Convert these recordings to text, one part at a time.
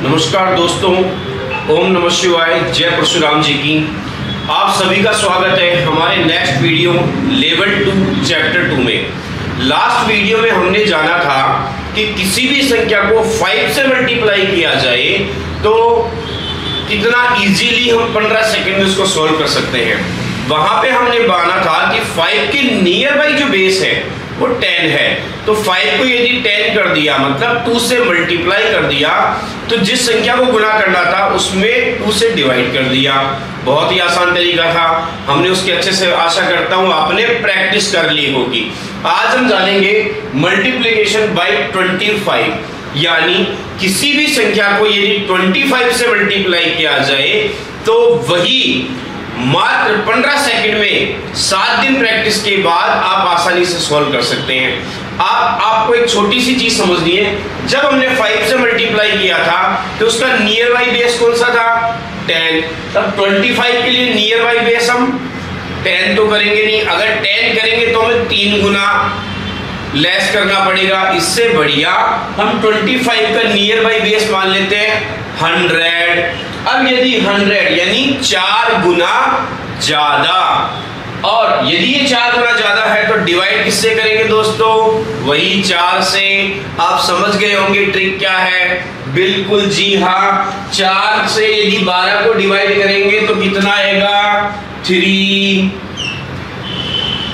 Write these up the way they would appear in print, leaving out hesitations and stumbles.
नमस्कार दोस्तों, ओम नमः शिवाय, जय परशुराम जी की। आप सभी का स्वागत है हमारे नेक्स्ट वीडियो लेवल 2 चैप्टर 2 में। लास्ट वीडियो में हमने जाना था कि किसी भी संख्या को 5 से मल्टीप्लाई किया जाए तो कितना इजीली हम 15 सेकंड में उसको सॉल्व कर सकते हैं। वहां पे हमने माना था कि 5 के नियर बाई जो बेस है वो 10 है, तो 5 को यदि 10 कर दिया मतलब 2 से मल्टीप्लाई कर दिया तो जिस संख्या को गुना करना था उसमें 2 से डिवाइड कर दिया। बहुत ही आसान तरीका था, हमने उसके अच्छे से आशा करता हूं आपने प्रैक्टिस कर ली होगी। आज हम जानेंगे मल्टीप्लिकेशन बाय 25, यानी किसी भी संख्या को यदि 25 से मल्टीप्लाई किया जाए तो वही मात्र 15 सेकंड में 7 दिन प्रैक्टिस के बाद आप आसानी से सॉल्व कर सकते हैं। आपको एक छोटी सी चीज समझनी है, जब हमने 5 से मल्टीप्लाई किया था तो उसका नियर बाई बेस कौन सा था? 10। तब 25 के लिए नियर बाई बेस हम 10 तो करेंगे नहीं, अगर 10 करेंगे तो हमें 3 गुना लेस करना पड़ेगा। इससे बढ़िया हम 25 का नियर बाई बेस मान लेते हैं 100। अब यदि 100 यानी 4 गुना ज्यादा, और यदि ये 4 गुना ज्यादा है तो डिवाइड किससे करेंगे दोस्तों? वही 4 से। आप समझ गए होंगे ट्रिक क्या है? बिल्कुल जी हाँ, 4 से यदि 12 को डिवाइड करेंगे तो कितना आएगा? 3।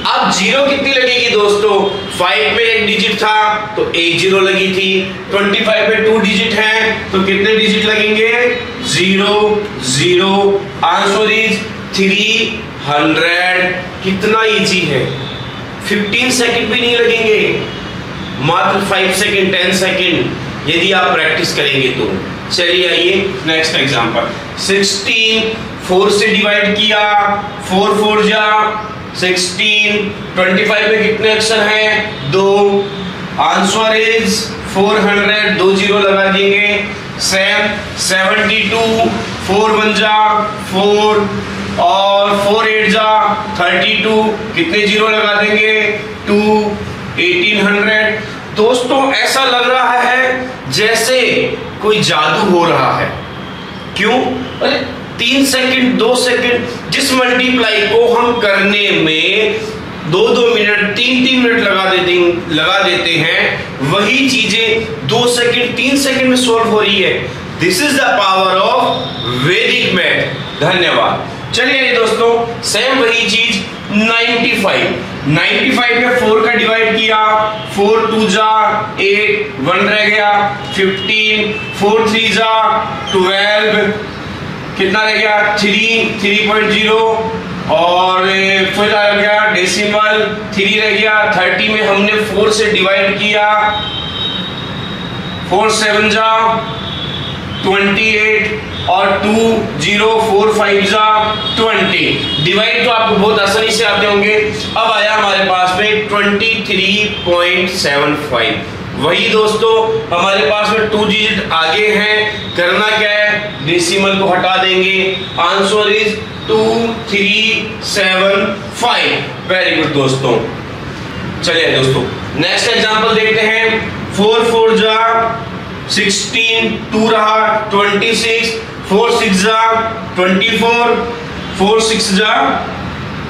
अब जीरो कितनी लगेगी दोस्तों? 5 में एक डिजिट था तो एक जीरो लगी थी, 25 में 2 डिजिट हैं तो कितने डिजिट लगेंगे? 0 0। Answer is 300। कितना इजी है, 15 सेकंड भी नहीं लगेंगे, मात्र 5 सेकंड 10 सेकंड यदि आप प्रैक्टिस करेंगे तो। चलिए आइए नेक्स्ट एग्जांपल। 16 4 से डिवाइड किया, 4 4 जा 16। 25 में कितने अक्षर हैं? 2। Answer is 400। 2 जीरो लगा देंगे। 72 4 1 जा 4 और 4 8 जा 32। कितने जीरो लगा देंगे? 2। 1800। दोस्तों ऐसा लग रहा है जैसे कोई जादू हो रहा है। क्यों? अरे 3 सेकंड 2 सेकंड, जिस मल्टीप्लाई को हम करने में 2-2 मिनट 3-3 मिनट लगा देते हैं, वही चीजें 2 सेकंड 3 सेकंड में सॉल्व हो रही है। This is the power of वैदिक मैथ। धन्यवाद। चलिए दोस्तों, सेम वही चीज 95 में 4 का डिवाइड किया, 4 2 जा 8, 1 रह गया। 15 4 3 जा 12, कितना रह गया? 3.0 और फिर आ गया डेसिमल 3 रह गया। 30 में हमने 4 से डिवाइड किया, 4 7 जा 28 और 2 0 4 5 जा 20। डिवाइड तो आपको बहुत आसानी से आते होंगे। अब आया हमारे पास में 23.75। वही दोस्तों हमारे पास में 2 डिजिट आगे हैं, करना क्या है? डेसिमल को हटा देंगे। Answer is 2375। वेरी गुड दोस्तों। चलिए दोस्तों नेक्स्ट एग्जांपल देखते हैं। 4 4 जा 16, 2 रहा 26, 4 6 जा 24, 4 6 जा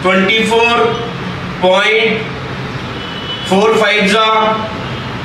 24.45 जा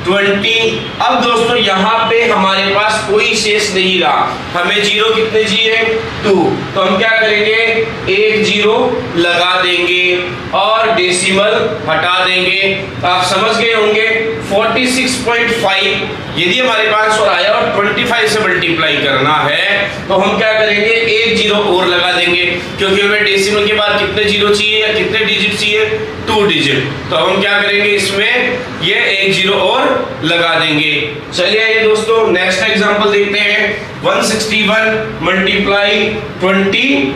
20। अब दोस्तों यहाँ पे हमारे पास कोई शेष नहीं रहा, हमें जीरो कितने चाहिए? 2। तो हम क्या करेंगे? एक जीरो लगा देंगे और डेसिमल हटा देंगे। आप समझ गए होंगे 46.5 यदि हमारे पास और आया और 25 से मल्टीप्लाई करना है तो हम क्या करेंगे? एक जीरो और लगा देंगे, क्योंकि हमें डेसिमल के बाद कितने जीरो चाहिए या कितने डिजिट चाहिए? 2 डिजिट। तो हम क्या करेंगे? इसमें ये एक जीरो और लगा देंगे। चलिए ये दोस्तों नेक्स्ट एग्जांपल देखते हैं। 161 मल्टीप्लाई 25,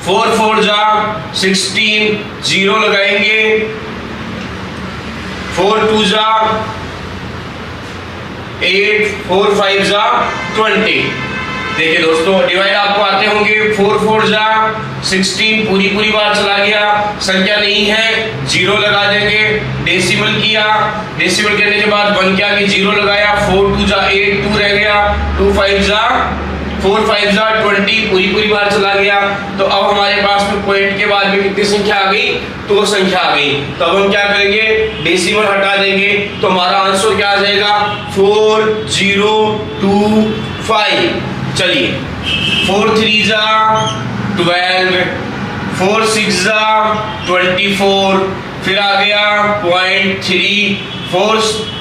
4 4 जा 16, जीरो लगाएंगे, 4 2 जा 8, 4 5 जा 20। देखिए दोस्तों डिवाइड आपको आते होंगे। 4 4 जा 16 पूरी बार चला गया, संख्या नहीं है, जीरो लगा देंगे। डेसिमल किया, डेसिमल करने के बाद 1 क्या कि जीरो लगाया, 4 2 जा 8, 2 रह गया। 2 5 जा 4 5 जा 20, पूरी बार चला गया। तो अब हमारे पास में पॉइंट के बाद में कितनी संख्या आ गई? 2 संख्या आ गई। तो अब हम क्या करेंगे? डेसिमल हटा देंगे तो हमारा आंसर क्या आ जाएगा? 4025। चलिए 4 3 जा 12, 4 6 जा 24, फिर आ गया 0.3, 4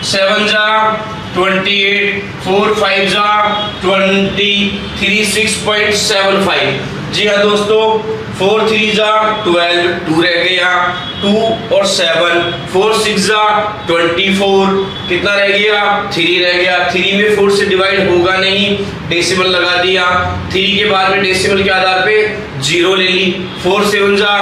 7 जा 28, 4 5 जा 20, 3 6.75। जी हाँ दोस्तों, 4 3 जा 12, 2 रह गया, 2 और 7, 4 6 जा 24, कितना रह गया? 3 रह गया। 3 में 4 से डिवाइड होगा नहीं, डेसिमल लगा दिया। 3 के बाद में डेसिमल के आधार पे 0 ले ली। 4 7 जा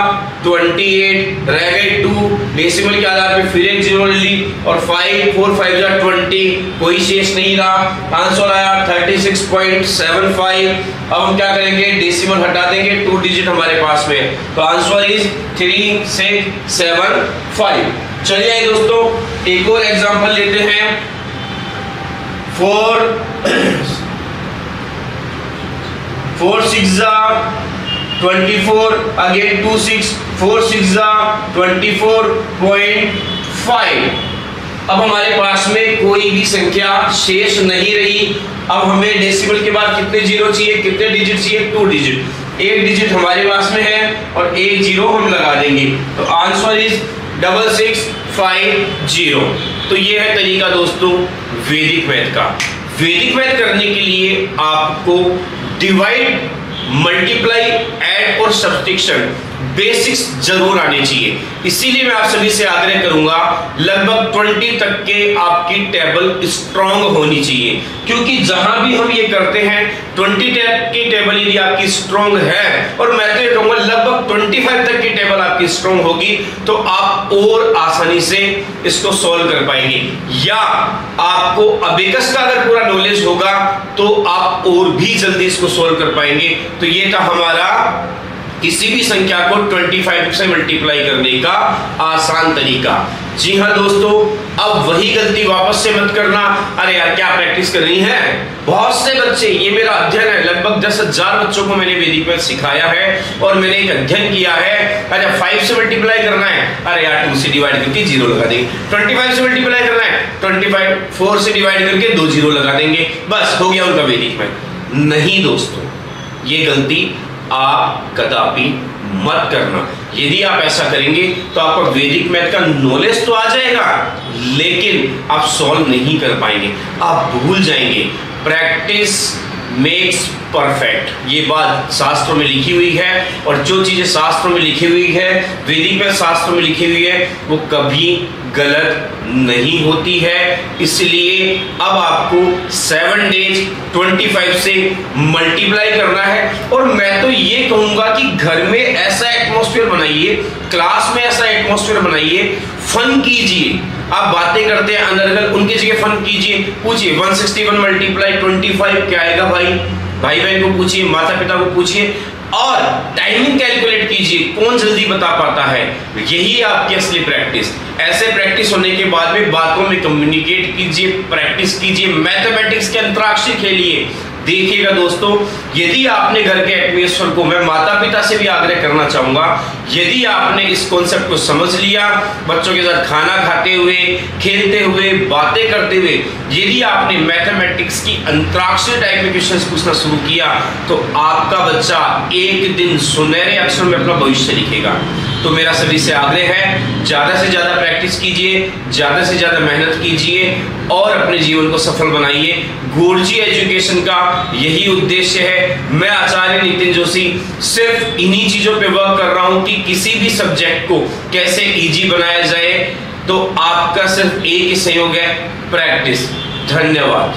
28, रह गए 2, डेसिमल के आधार पे फिर एक 0 ले ली, और 4 5 जा 20, कोई शेष नहीं रहा। आंसर आया 36.75। अब हम क्या करेंगे? डेसिमल हटा देंगे, 2 डिजिट हमारे पास में, तो आंसर इज 3675। चलिए आइए दोस्तों, एक और एग्जांपल लेते हैं। 4 6 जा 24, अगेन 2 6, 4 6 जा 24.5। अब हमारे पास में कोई भी संख्या शेष नहीं रही। अब हमें डेसिमल के बाद कितने जीरो चाहिए? कितने डिजिट चाहिए? 2 डिजिट। एक डिजिट हमारे पास में है और एक 0 हम लगा देंगे, तो आंसर इज 6650। तो ये है तरीका दोस्तों वैदिक मैथ का। वैदिक मैथ करने के लिए आपको डिवाइड, मल्टीप्लाई, ऐड और सब्स्ट्रैक्शन बेसिक्स जरूर आने चाहिए। इसीलिए मैं आप सभी से आग्रह करूंगा, लगभग 20 तक के आपकी टेबल स्ट्रांग होनी चाहिए, क्योंकि जहां भी हम ये करते हैं 20 की टेबल यदि आपकी स्ट्रांग है, और मैं तो ये कहूंगा लगभग 25 तक की टेबल आपकी स्ट्रांग होगी, तो आप और आसानी से इसको सॉल्व कर पाएंगे। या आपको अबेकस का अगर पूरा नॉलेज होगा तो आप और भी जल्दी इसको सॉल्व कर पाएंगे। तो ये था हमारा किसी भी संख्या को 25 से मल्टीप्लाई करने का आसान तरीका। जी हाँ दोस्तों, अब वही गलती वापस से मत करना। अरे यार क्या प्रैक्टिस करनी है? बहुत से बच्चे, ये मेरा अध्ययन है, लगभग 10,000 बच्चों को मैंने वैदिक मैथ सिखाया है, और मैंने एक अध्ययन किया है। अच्छा 5 से मल्टीप्लाई करना है, अरे यार 2 से डिवाइड करके 0 लगा देंगे। 25 से मल्टीप्लाई करना है, 25 4 से डिवाइड करके 2 0 लगा देंगे, बस हो गया उनका वैदिक मैथ। नहीं दोस्तों, ये गलती आप कदापि मत करना। यदि आप ऐसा करेंगे तो आपका वैदिक मैथ का नॉलेज तो आ जाएगा, लेकिन आप सॉल्व नहीं कर पाएंगे, आप भूल जाएंगे। प्रैक्टिस मेक्स परफेक्ट, ये बात शास्त्रों में लिखी हुई है, और जो चीजें शास्त्रों में लिखी हुई है, वैदिक मैथ शास्त्रों में लिखी हुई है, वो कभी गलत नहीं होती है। इसलिए अब आपको 7 डेज 25 से मल्टीप्लाई करना है, और मैं तो ये कहूंगा कि घर में ऐसा एटमॉस्फेयर बनाइए, क्लास में ऐसा एटमॉस्फेयर बनाइए, फन कीजिए। आप बातें करते हैं अनर्गल, उनकी जगह फन कीजिए। पूछिए 161 मल्टीप्लाई 25 क्या आएगा? भाई बहन को पूछिए, माता पिता को पूछिए, और टाइमिंग कैलकुलेट कीजिए, कौन जल्दी बता पाता है। यही आपकी असली प्रैक्टिस। ऐसे प्रैक्टिस होने के बाद में बातों में कम्युनिकेट कीजिए, प्रैक्टिस कीजिए, मैथमेटिक्स के अंतराक्षरी खेलिए। देखिएगा दोस्तों, यदि आपने घर के एटमॉस्फेयर को, मैं माता पिता से भी आग्रह करना चाहूंगा, यदि आपने इस कॉन्सेप्ट को समझ लिया, बच्चों के साथ खाना खाते हुए, खेलते हुए, बातें करते हुए, यदि आपने मैथमेटिक्स की अंतराक्षरी टाइप में क्वेश्चंस पूछना शुरू किया, तो आपका बच्चा एक दिन सुनहरे अक्षर में अपना भविष्य लिखेगा। तो मेरा सभी से आग्रह है, ज़्यादा से ज़्यादा प्रैक्टिस कीजिए, ज़्यादा से ज़्यादा मेहनत कीजिए, और अपने जीवन को सफल बनाइए। गोरजी एजुकेशन का यही उद्देश्य है। मैं आचार्य नितिन जोशी सिर्फ इन्हीं चीज़ों पे वर्क कर रहा हूँ कि किसी भी सब्जेक्ट को कैसे इजी बनाया जाए। तो आपका सिर्फ एक ही सहयोग है, प्रैक्टिस। धन्यवाद।